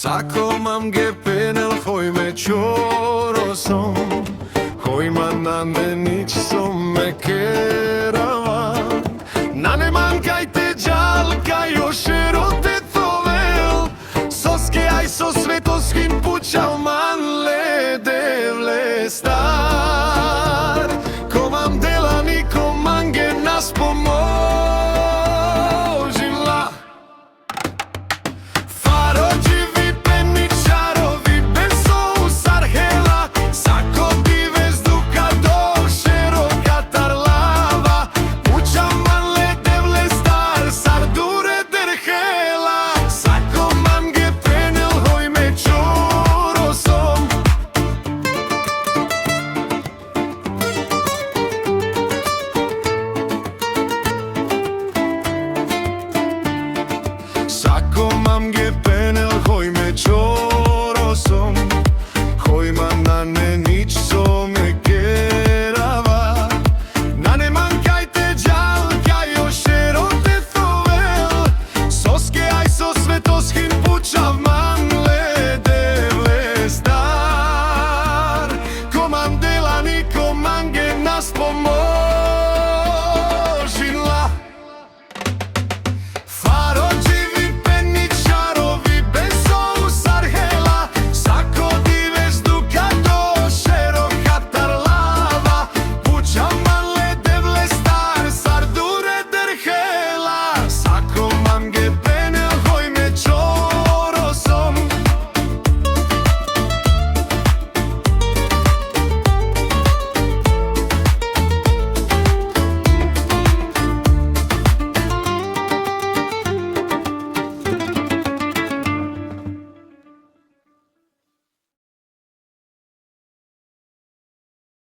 Sako mam ge penel hoj me čorosom, hoj man nič som me kerava. Nane man kaj te džalka još erote tovel, soske aj so svetoskin pučal man le devle star. Ko vam dela niko mange nas pomožila. Faro dživi peni čarovi beso sarhela, sako di vezduka do šeroka tarlava. Puča man le devle star, sar dure derhela. Sako mange penel hoj me čorosom. Sako mam ge penel hoj me čorosom.